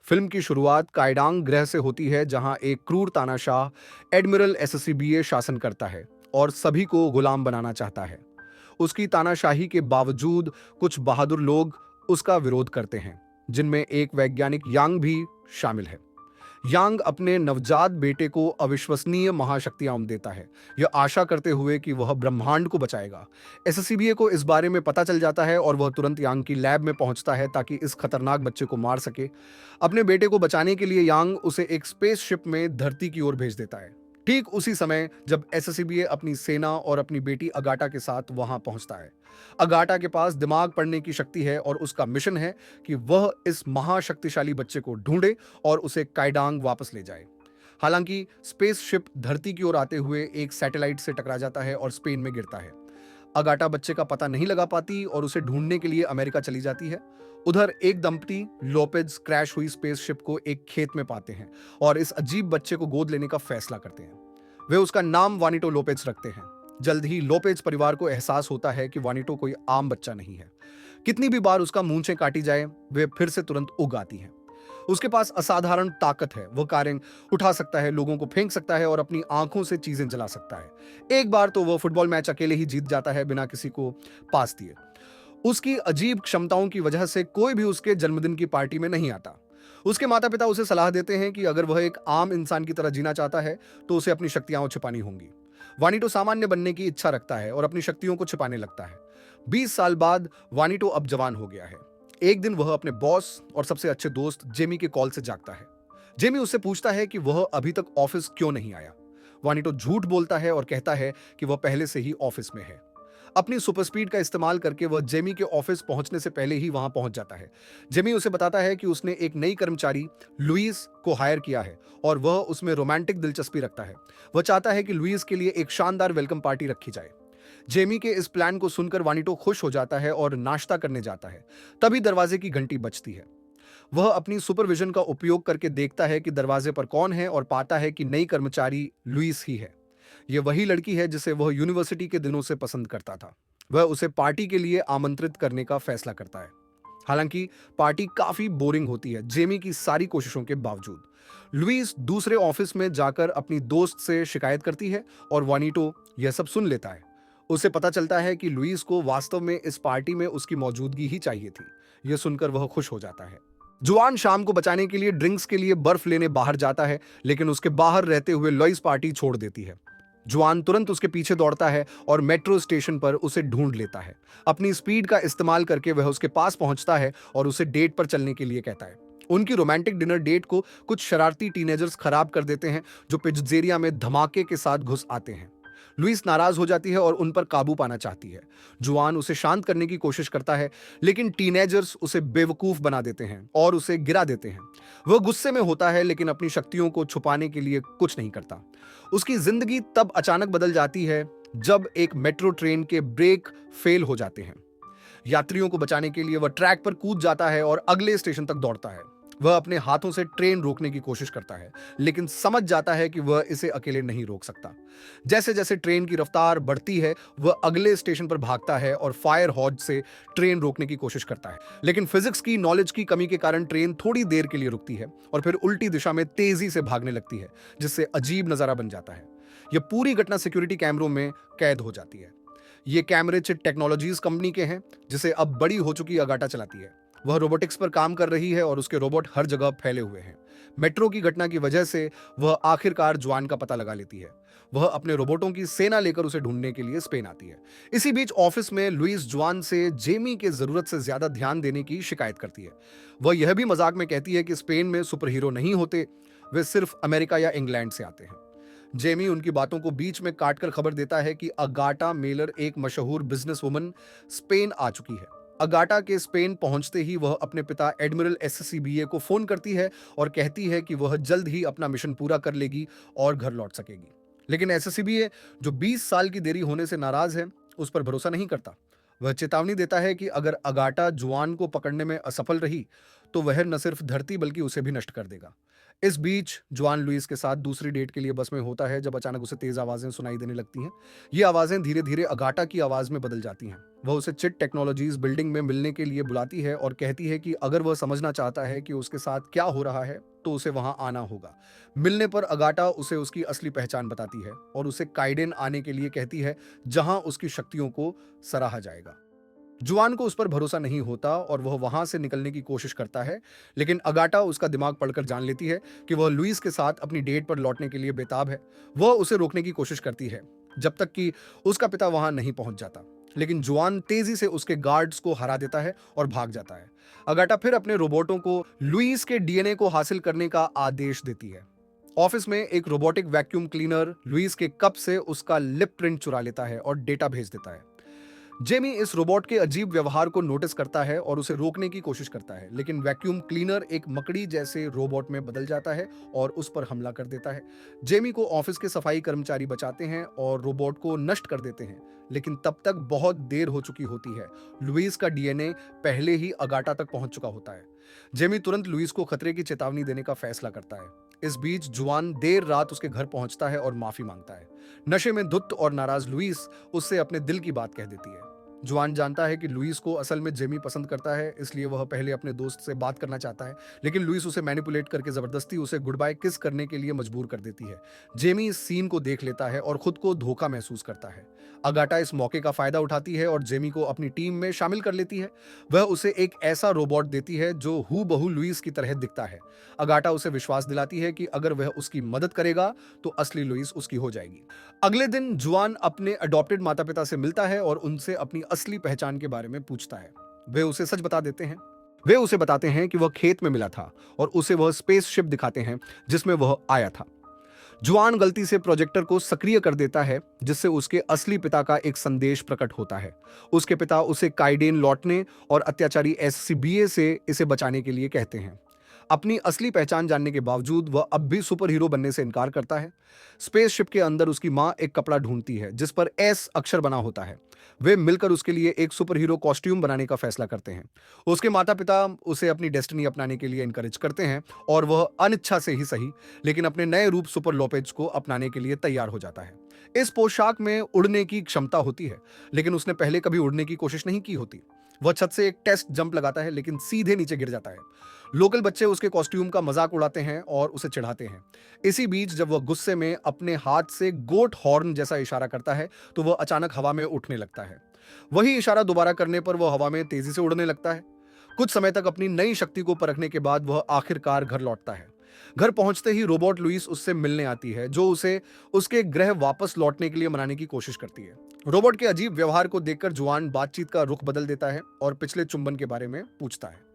Film की शुरुआत काइडांग ग्रह से होती है, जहां एक क्रूर तानाशाह एडमिरल एससीबीए शासन करता है और सभी को गुलाम बनाना चाहता है। उसकी तानाशाही के बावजूद कुछ बहादुर लोग उसका विरोध करते हैं, जिनमें एक वैज्ञानिक यांग भी शामिल है। यांग अपने नवजात बेटे को अविश्वसनीय महाशक्तियां देता है, यह आशा करते हुए कि वह ब्रह्मांड को बचाएगा। एससीबीए को इस बारे में पता चल जाता है और वह तुरंत यांग की लैब में पहुंचता है ताकि इस खतरनाक बच्चे को मार सके। अपने बेटे को बचाने के लिए यांग उसे एक स्पेसशिप में धरती की ओर भेज देता है, ठीक उसी समय जब एससीबीए अपनी सेना और अपनी बेटी अगाटा के साथ वहां पहुंचता है। अगाटा के पास दिमाग पढ़ने की शक्ति है और उसका मिशन है कि वह इस महाशक्तिशाली बच्चे को ढूंढे और उसे काइडांग वापस ले जाए। हालांकि स्पेसशिप धरती की ओर आते हुए एक सैटेलाइट से टकरा जाता है और स्पेन में गिरता है। अगाटा बच्चे का पता नहीं लगा पाती और उसे ढूंढने के लिए अमेरिका चली जाती है। उधर एक दंपति लोपेज क्रैश हुई स्पेसशिप को एक खेत में पाते हैं और इस अजीब बच्चे को गोद लेने का फैसला करते हैं। वे उसका नाम वानिटो लोपेज रखते हैं। जल्द ही लोपेज परिवार को एहसास होता है कि वानिटो कोई आम बच्चा नहीं है। कितनी भी बार उसका मूंछें काटी जाए, वे फिर से तुरंत उग आती हैं। उसके पास असाधारण ताकत है, वह कारें उठा सकता है, लोगों को फेंक सकता है और अपनी आंखों से चीजें जला सकता है। एक बार तो वह फुटबॉल मैच अकेले ही जीत जाता है, बिना किसी को पास दिए। उसकी अजीब क्षमताओं की वजह से कोई भी उसके जन्मदिन की पार्टी में नहीं आता। उसके माता पिता उसे सलाह देते हैं कि अगर वह एक आम इंसान की तरह जीना चाहता है तो उसे अपनी शक्तियां छिपानी होंगी। वानिटो सामान्य बनने की इच्छा रखता है और अपनी शक्तियों को छिपाने लगता है। 20 साल बाद वानिटो अब जवान हो गया है। एक दिन वह अपने बॉस और सबसे अच्छे दोस्त जेमी के कॉल से जागता है। जेमी उससे पूछता है कि वह अभी तक ऑफिस क्यों नहीं आया। वानिटो झूठ बोलता है और कहता है कि वह पहले से ही ऑफिस में है। अपनी सुपर स्पीड का इस्तेमाल करके वह जेमी के ऑफिस पहुंचने से पहले ही वहां पहुंच जाता है। जेमी उसे बताता है कि उसने एक नई कर्मचारी लुइस को हायर किया है और वह उसमें रोमांटिक दिलचस्पी रखता है। वह चाहता है कि लुइस के लिए एक शानदार वेलकम पार्टी रखी जाए। जेमी के इस प्लान को सुनकर वानिटो खुश हो जाता है और नाश्ता करने जाता है। तभी दरवाजे की घंटी बजती है। वह अपनी सुपरविजन का उपयोग करके देखता है कि दरवाजे पर कौन है और पाता है कि नई कर्मचारी लुइस ही है। यह वही लड़की है जिसे वह यूनिवर्सिटी के दिनों से पसंद करता था। वह उसे पार्टी के लिए आमंत्रित करने का फैसला करता है। हालांकि पार्टी काफी बोरिंग होती है, जेमी की सारी कोशिशों के बावजूद। लुइस दूसरे ऑफिस में जाकर अपनी दोस्त से शिकायत करती है और वानिटो यह सब सुन लेता है। उसे पता चलता है कि लुइस को वास्तव में इस पार्टी में उसकी मौजूदगी ही चाहिए थी। यह सुनकर वह खुश हो जाता है। जुआन शाम को बचाने के लिए ड्रिंक्स के लिए बर्फ लेने बाहर जाता है, लेकिन उसके बाहर रहते हुए लुइस पार्टी छोड़ देती है। जुआन तुरंत उसके पीछे दौड़ता है और मेट्रो स्टेशन पर उसे ढूंढ लेता है। अपनी स्पीड का इस्तेमाल करके वह उसके पास पहुंचता है और उसे डेट पर चलने के लिए कहता है। उनकी रोमांटिक डिनर डेट को कुछ शरारती टीनेजर्स खराब कर देते हैं, जो पिज्जेरिया में धमाके के साथ घुस आते हैं। लुइस नाराज हो जाती है और उन पर काबू पाना चाहती है। जुआन उसे शांत करने की कोशिश करता है, लेकिन टीनेजर्स उसे बेवकूफ बना देते हैं और उसे गिरा देते हैं। वह गुस्से में होता है, लेकिन अपनी शक्तियों को छुपाने के लिए कुछ नहीं करता। उसकी जिंदगी तब अचानक बदल जाती है जब एक मेट्रो ट्रेन के ब्रेक फेल हो जाते हैं। यात्रियों को बचाने के लिए वह ट्रैक पर कूद जाता है और अगले स्टेशन तक दौड़ता है। वह अपने हाथों से ट्रेन रोकने की कोशिश करता है, लेकिन समझ जाता है कि वह इसे अकेले नहीं रोक सकता। जैसे जैसे ट्रेन की रफ्तार बढ़ती है, वह अगले स्टेशन पर भागता है और फायर हॉज से ट्रेन रोकने की कोशिश करता है। लेकिन फिजिक्स की नॉलेज की कमी के कारण ट्रेन थोड़ी देर के लिए रुकती है और फिर उल्टी दिशा में तेजी से भागने लगती है, जिससे अजीब नजारा बन जाता है। यह पूरी घटना सिक्योरिटी कैमरों में कैद हो जाती है। ये कैमरे चिट टेक्नोलॉजीज कंपनी के हैं, जिसे अब बड़ी हो चुकी अगाटा चलाती है। वह रोबोटिक्स पर काम कर रही है और उसके रोबोट हर जगह फैले हुए हैं। मेट्रो की घटना की वजह से वह आखिरकार जुआन का पता लगा लेती है। वह अपने रोबोटों की सेना लेकर उसे ढूंढने के लिए स्पेन आती है। इसी बीच ऑफिस में लुइस जुआन से जेमी के जरूरत से ज्यादा ध्यान देने की शिकायत करती है। वह यह भी मजाक में कहती है कि स्पेन में सुपर हीरो नहीं होते, वे सिर्फ अमेरिका या इंग्लैंड से आते हैं। जेमी उनकी बातों को बीच में काटकर खबर देता है कि अगाटा मेलर, एक मशहूर बिजनेस वुमन, स्पेन आ चुकी है। अगाटा के स्पेन पहुंचते ही वह अपने पिता एडमिरल एससीबीए को फोन करती है और कहती है कि वह जल्द ही अपना मिशन पूरा कर लेगी और घर लौट सकेगी। लेकिन एससीबीए, जो 20 साल की देरी होने से नाराज है, उस पर भरोसा नहीं करता। वह चेतावनी देता है कि अगर अगाटा जुआन को पकड़ने में असफल रही तो वह न सिर्फ धरती बल्कि उसे भी नष्ट कर देगा। इस बीच जुआन लुइस के साथ दूसरी डेट के लिए बस में होता है जब अचानक उसे तेज आवाजें सुनाई देने लगती हैं। ये आवाजें धीरे धीरे अगाटा की आवाज में बदल जाती हैं। वह उसे चिट टेक्नोलॉजीज बिल्डिंग में मिलने के लिए बुलाती है और कहती है कि अगर वह समझना चाहता है कि उसके साथ क्या हो रहा है तो उसे वहां आना होगा। मिलने पर अगाटा उसे उसकी असली पहचान बताती है और उसे काइडेन आने के लिए कहती है, जहां उसकी शक्तियों को सराहा जाएगा। जुआन को उस पर भरोसा नहीं होता और वह वहां से निकलने की कोशिश करता है, लेकिन अगाटा उसका दिमाग पढ़कर जान लेती है कि वह लुइस के साथ अपनी डेट पर लौटने के लिए बेताब है। वह उसे रोकने की कोशिश करती है जब तक कि उसका पिता वहां नहीं पहुंच जाता, लेकिन जुआन तेजी से उसके गार्ड्स को हरा देता है और भाग जाता है। अगाटा फिर अपने रोबोटों को लुइस के डीएनए को हासिल करने का आदेश देती है। ऑफिस में एक रोबोटिक वैक्यूम क्लीनर लुइस के कप से उसका लिप प्रिंट चुरा लेता है और डेटा भेज देता है। जेमी इस रोबोट के अजीब व्यवहार को नोटिस करता है और उसे रोकने की कोशिश करता है, लेकिन वैक्यूम क्लीनर एक मकड़ी जैसे रोबोट में बदल जाता है और उस पर हमला कर देता है। जेमी को ऑफिस के सफाई कर्मचारी बचाते हैं और रोबोट को नष्ट कर देते हैं, लेकिन तब तक बहुत देर हो चुकी होती है। लुइस का डीएनए पहले ही अगाटा तक पहुंच चुका होता है। जेमी तुरंत लुइस को खतरे की चेतावनी देने का फैसला करता है। इस बीच जुआन देर रात उसके घर पहुंचता है और माफी मांगता है। नशे में धुत और नाराज लुइस उससे अपने दिल की बात कह देती है। जुआन जानता है कि लुइस को असल में जेमी पसंद करता है, इसलिए वह पहले अपने दोस्त से बात करना चाहता है, लेकिन लुइस उसे मैनिपुलेट करके जबरदस्ती उसे गुड बाय किस करने के लिए मजबूर कर देती है। जेमी इस सीन को देख लेता है और खुद को धोखा महसूस करता है। अगाटा इस मौके का फायदा उठाती है और जेमी को अपनी टीम में शामिल कर लेती है। वह उसे एक ऐसा रोबोट देती है जो हू बहू लुइस की तरह दिखता है। अगाटा उसे विश्वास दिलाती है कि अगर वह उसकी मदद करेगा तो असली लुइस उसकी हो जाएगी। अगले दिन जुआन अपने अडॉप्टेड माता पिता से मिलता है और उनसे अपनी असली पहचान के बारे में पूछता है। वे उसे सच बता देते हैं। वे उसे बताते हैं कि वह खेत में मिला था और उसे वह स्पेसशिप दिखाते हैं जिसमें वह आया था। जुआन गलती से प्रोजेक्टर को सक्रिय कर देता है, जिससे उसके असली पिता का एक संदेश प्रकट होता है। उसके पिता उसे काइडेन लौटने और अत्याचारी एससीबीए से इसे बचाने के लिए कहते हैं। अपनी असली पहचान जानने के बावजूद वह अब भी सुपर हीरो बनने से इनकार करता है। स्पेसशिप के अंदर उसकी मां एक कपड़ा ढूंढती है जिस पर एस अक्षर बना होता है। वे मिलकर उसके लिए एक सुपर हीरो कॉस्ट्यूम बनाने का फैसला करते हैं। उसके माता पिता उसे अपनी डेस्टिनी अपनाने के लिए इनकरेज करते हैं और वह अनिच्छा से ही सही, लेकिन अपने नए रूप सुपर लोपेज को अपनाने के लिए तैयार हो जाता है। इस पोशाक में उड़ने की क्षमता होती है, लेकिन उसने पहले कभी उड़ने की कोशिश नहीं की होती। वह छत से एक टेस्ट जंप लगाता है, लेकिन सीधे नीचे गिर जाता है। लोकल बच्चे उसके कॉस्ट्यूम का मजाक उड़ाते हैं और उसे चिढ़ाते हैं। इसी बीच जब वह गुस्से में अपने हाथ से गोट हॉर्न जैसा इशारा करता है तो वह अचानक हवा में उठने लगता है। वही इशारा दोबारा करने पर वह हवा में तेजी से उड़ने लगता है। कुछ समय तक अपनी नई शक्ति को परखने के बाद वह आखिरकार घर लौटता है। घर पहुंचते ही रोबोट लुइस उससे मिलने आती है, जो उसे उसके ग्रह वापस लौटने के लिए मनाने की कोशिश करती है। रोबोट के अजीब व्यवहार को देखकर जुआन बातचीत का रुख बदल देता है और पिछले चुंबन के बारे में पूछता है।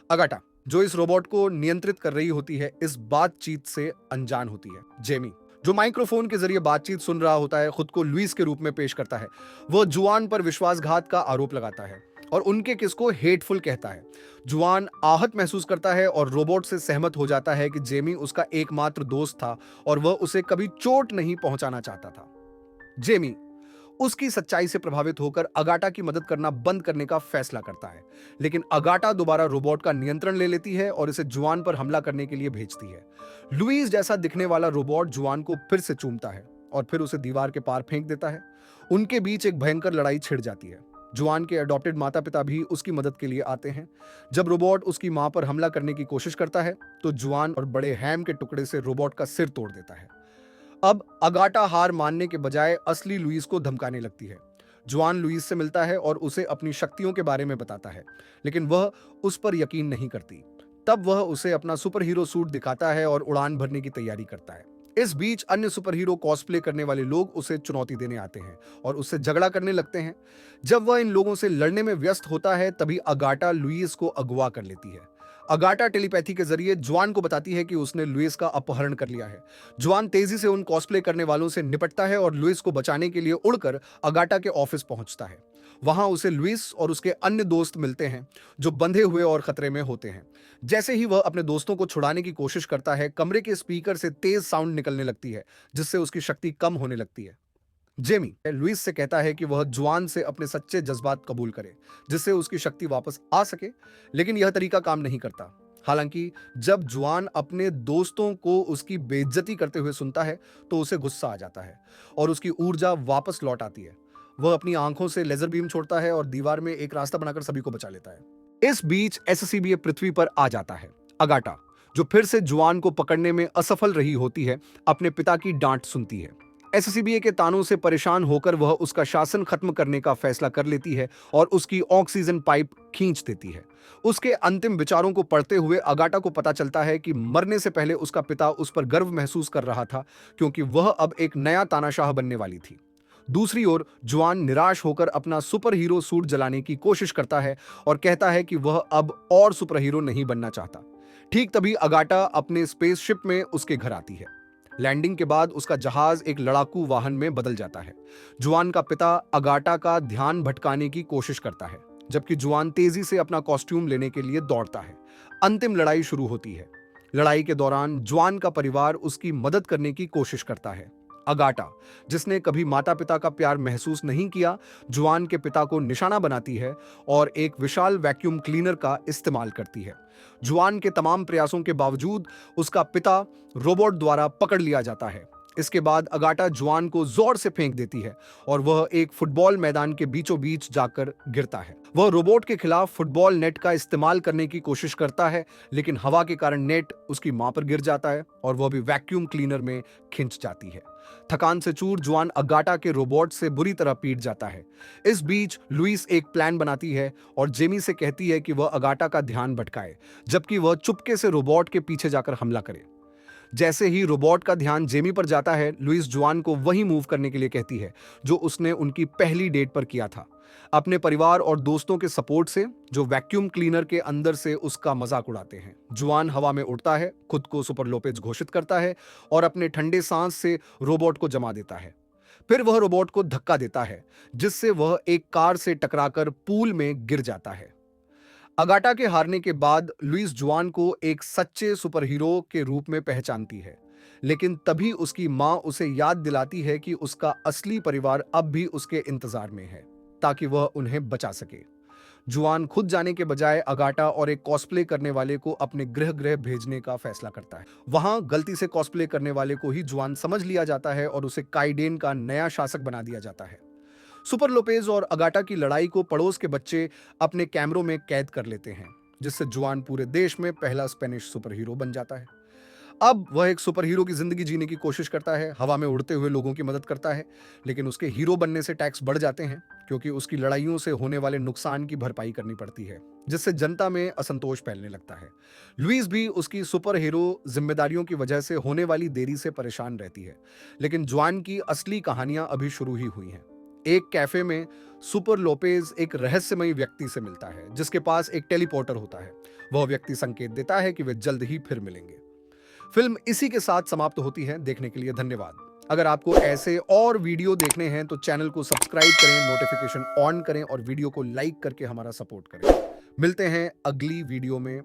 अगाटा, जो इस रोबोट को नियंत्रित कर रही होती है, इस बातचीत से अनजान होती है। जेमी, जो माइक्रोफोन के जरिए बातचीत सुन रहा होता है, खुद को लुइस के रूप में पेश करता है। वह जुआन पर विश्वासघात का आरोप लगाता है और उनके किस को हेटफुल कहता है। जुआन आहत महसूस करता है और रोबोट से सहमत हो जाता है कि जेमी उसका एकमात्र दोस्त था और वह उसे कभी चोट नहीं पहुंचाना चाहता था। जेमी उसकी सच्चाई से प्रभावित होकर अगाटा की मदद करना बंद करने का फैसला करता है, लेकिन अगाटा दोबारा रोबोट का नियंत्रण ले लेती है और इसे जुआन पर हमला करने के लिए भेजती है। लुइस जैसा दिखने वाला रोबोट जुआन को फिर से चूमता है और फिर उसे दीवार के पार फेंक देता है। उनके बीच एक भयंकर लड़ाई छिड़ जाती है। जुआन के अडॉप्टेड माता पिता भी उसकी मदद के लिए आते हैं। जब रोबोट उसकी मां पर हमला करने की कोशिश करता है तो जुआन और बड़े हैम के टुकड़े से रोबोट का सिर तोड़ देता है। अब अगाटा हार मानने के बजाय असली लुइस को धमकाने लगती है। जुआन लुइस से मिलता है और उसे अपनी शक्तियों के बारे में बताता है, लेकिन वह उस पर यकीन नहीं करती। तब वह उसे अपना सुपर हीरो सूट दिखाता है और उड़ान भरने की तैयारी करता है। इस बीच अन्य सुपर हीरो कॉस्प्ले करने वाले लोग उसे चुनौती देने आते हैं और उससे झगड़ा करने लगते हैं। जब वह इन लोगों से लड़ने में व्यस्त होता है, तभी अगाटा लुइस को अगवा कर लेती है। अगाटा टेलीपैथी के जरिए जुआन को बताती है कि उसने लुइस का अपहरण कर लिया है। जुआन तेजी से उन कॉस्प्ले करने वालों से निपटता है और लुइस को बचाने के लिए उड़कर अगाटा के ऑफिस पहुंचता है। वहां उसे लुइस और उसके अन्य दोस्त मिलते हैं, जो बंधे हुए और खतरे में होते हैं। जैसे ही वह अपने दोस्तों को छुड़ाने की कोशिश करता है, कमरे के स्पीकर से तेज साउंड निकलने लगती है, जिससे उसकी शक्ति कम होने लगती है। जेमी लुइस से कहता है कि वह जुआन से अपने सच्चे जज्बात कबूल करे, जिससे उसकी शक्ति वापस आ सके, लेकिन यह तरीका काम नहीं करता। हालांकि जब जुआन अपने दोस्तों को उसकी बेइज्जती करते हुए सुनता है तो उसे गुस्सा आ जाता है और उसकी ऊर्जा वापस लौट आती है। वह अपनी आंखों से लेजर बीम छोड़ता है और दीवार में एक रास्ता बनाकर सभी को बचा लेता है। इस बीच एससीबीए पृथ्वी पर आ जाता है। अगाटा, जो फिर से जुआन को पकड़ने में असफल रही होती है, अपने पिता की डांट सुनती है। एससीबीए के तानों से परेशान होकर वह उसका शासन खत्म करने का फैसला कर लेती है और उसकी ऑक्सीजन पाइप खींच देती है। उसके अंतिम विचारों को पढ़ते हुए अगाटा को पता चलता है कि मरने से पहले उसका पिता उस पर गर्व महसूस कर रहा था, क्योंकि वह अब एक नया तानाशाह बनने वाली थी। दूसरी ओर जुआन निराश होकर अपना सुपर हीरो सूट जलाने की कोशिश करता है और कहता है कि वह अब और सुपर हीरो नहीं बनना चाहता। ठीक तभी अगाटा अपने स्पेसशिप में उसके घर आती है। लैंडिंग के बाद उसका जहाज एक लड़ाकू वाहन में बदल जाता है। जुआन का पिता अगाटा का ध्यान भटकाने की कोशिश करता है, जबकि जुआन तेजी से अपना कॉस्ट्यूम लेने के लिए दौड़ता है। अंतिम लड़ाई शुरू होती है। लड़ाई के दौरान जुआन का परिवार उसकी मदद करने की कोशिश करता है। अगाटा, जिसने कभी माता पिता का प्यार महसूस नहीं किया, जुआन के पिता को निशाना बनाती है और एक विशाल वैक्यूम क्लीनर का इस्तेमाल करती है। जुआन के तमाम प्रयासों के बावजूद उसका पिता रोबोट द्वारा पकड़ लिया जाता है। इसके बाद अगाटा जुआन को जोर से फेंक देती है और वह एक फुटबॉल मैदान के बीचों बीच जाकर गिरता है। वह रोबोट के खिलाफ फुटबॉल नेट का इस्तेमाल करने की कोशिश करता है, लेकिन हवा के कारण नेट उसकी मां पर गिर जाता है और वह भी वैक्यूम क्लीनर में खिंच जाती है। थकान से चूर जुआन अगाटा के रोबोट से बुरी तरह पीट जाता है। इस बीच लुइस एक प्लान बनाती है और जेमी से कहती है कि वह अगाटा का ध्यान भटकाए, जबकि वह चुपके से रोबोट के पीछे जाकर हमला करे। जैसे ही रोबोट का ध्यान जेमी पर जाता है, लुइस जुआन को वही मूव करने के लिए कहती है जो उसने उनकी पहली डेट पर किया था। अपने परिवार और दोस्तों के सपोर्ट से, जो वैक्यूम क्लीनर के अंदर से उसका मजाक उड़ाते हैं, जुआन हवा में उड़ता है, खुद को सुपर लोपेज घोषित करता है और अपने ठंडे सांस से रोबोट को जमा देता है। फिर वह रोबोट को धक्का देता है, जिससे वह एक कार से टकराकर पूल में गिर जाता है। अगाटा के हारने के बाद लुइस जुआन को एक सच्चे सुपर हीरो के रूप में पहचानती है, लेकिन तभी उसकी मां उसे याद दिलाती है कि उसका असली परिवार अब भी उसके इंतजार में है, ताकि वह उन्हें बचा सके। जुआन खुद जाने के बजाय अगाटा और एक कॉस्प्ले करने वाले को अपने गृह भेजने का फैसला करता है। वहां गलती से कॉस्प्ले करने वाले को ही जुआन समझ लिया जाता है और उसे काइडेन का नया शासक बना दिया जाता है। सुपर लोपेज और अगाटा की लड़ाई को पड़ोस के बच्चे अपने कैमरों में कैद कर लेते हैं, जिससे जुआन पूरे देश में पहला स्पेनिश सुपर हीरो बन जाता है। अब वह एक सुपर हीरो की जिंदगी जीने की कोशिश करता है, हवा में उड़ते हुए लोगों की मदद करता है, लेकिन उसके हीरो बनने से टैक्स बढ़ जाते हैं, क्योंकि उसकी लड़ाइयों से होने वाले नुकसान की भरपाई करनी पड़ती है, जिससे जनता में असंतोष फैलने लगता है। लुइस भी उसकी सुपर हीरो जिम्मेदारियों की वजह से होने वाली देरी से परेशान रहती है, लेकिन जुआन की असली कहानियां अभी शुरू ही हुई हैं। एक कैफे में सुपर लोपेज एक रहस्यमयी व्यक्ति से मिलता है, जिसके पास एक टेलीपोर्टर होता है। वह व्यक्ति संकेत देता है कि वे जल्द ही फिर मिलेंगे। फिल्म इसी के साथ समाप्त होती है। देखने के लिए धन्यवाद। अगर आपको ऐसे और वीडियो देखने हैं तो चैनल को सब्सक्राइब करें, नोटिफिकेशन ऑन करें और वीडियो को लाइक करके हमारा सपोर्ट करें। मिलते हैं अगली वीडियो में।